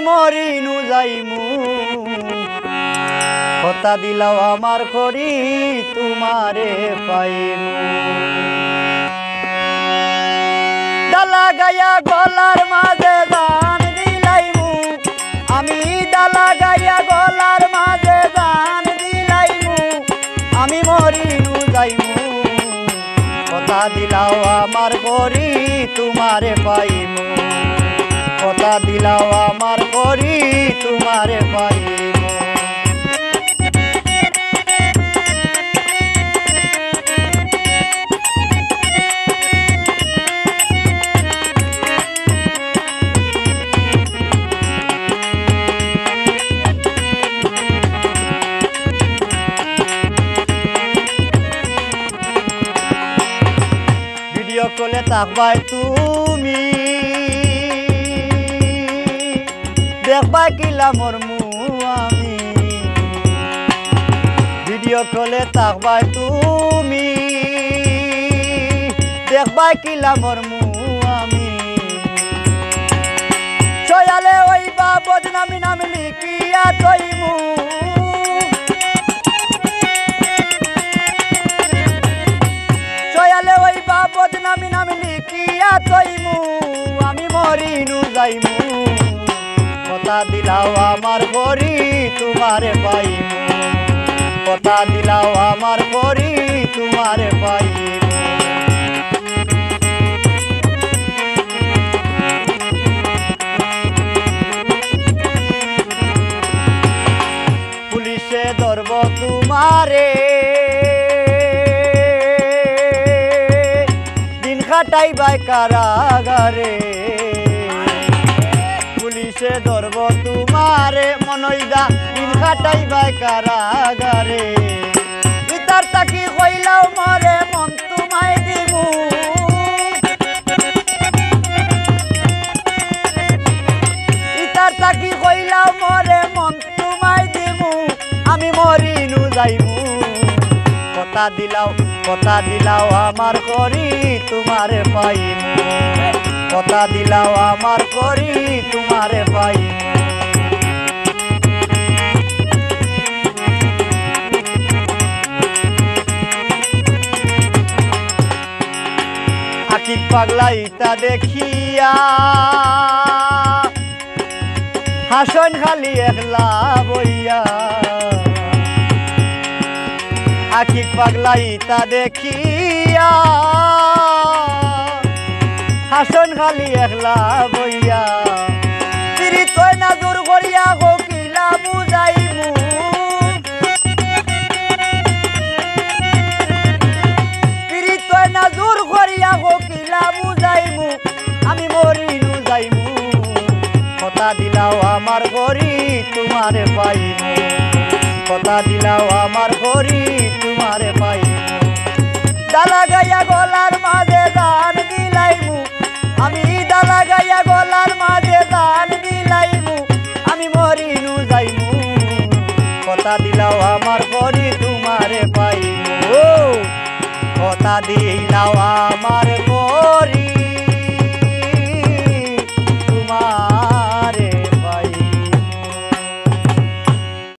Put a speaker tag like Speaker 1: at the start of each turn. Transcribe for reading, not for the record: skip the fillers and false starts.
Speaker 1: মরিনু যাইমু কথা দিলাও আমার করি তোমারে পাইমু ডালা গায়া গলার মাঝে গান দিলাইমু আমি ডালা গায়া গলার মাঝে গান দিলাইমু আমি মরিনু যাইমু কথা দিলাও আমার করি তোমারে পাইমু কথা দিলাও আমার করি তোমারে পাইমু ভিডিও কলে তাকবাই তুমি দেখবা কিলা মোর আমি ভিডিও কলে তাকবাই তুমি দেখবা কিলা মোর আমি ছয়ালে ওই বা বদনামি নাম লিখিয়া তৈমু ছয়ালে ওই বা বদনামি নাম লিখিয়া তৈমু আমি মরিনু যাইমু কথা দিলাও আমার করি তোমারে পাইমু কথা দিলাও আমার করি তোমারে পাইমু পুলিশে ধরব তোমারে দিন কাটাইবাই কারাগারে পুলিশে ধরব তোমারে মনইদা দিন কাটাইবাই কারাগারে ইতার তাকি কইলাও মরে মন তোমায় দিমু ইতার তাকি কইলাও মরে মন তোমায় দিমু আমি মরিনু যাইমু কথা দিলাও আমার করি তোমারে পাইমু কথা দিলাও আমার করি তোমারে পাইমু আকি পাগলা ইতা দেখিয়া হাসন খালি একলা বইয়া আকি পাগলা ইতা দেখিয়া হাসন খালি একলা বইয়া তিরি তয় না দূর করিয়া কিলা বুঝাইমু তিরি তয় না দূর করিয়া কিলা বুঝাইমু আমি মরিনু যাইমু কথা দিলাও আমার করি তোমারে পাইমু কথা দিলাও আমার করি তোমারে পাইমু ডালা গায়া গলার মাঝে গান দিলাইমু আমি ডালা গায়া গলার মাঝে গান দিলাইমু আমি মরিনু যাইমু কথা দিলাও আমার করি তোমারে পাইমু কথা দিলাও আমার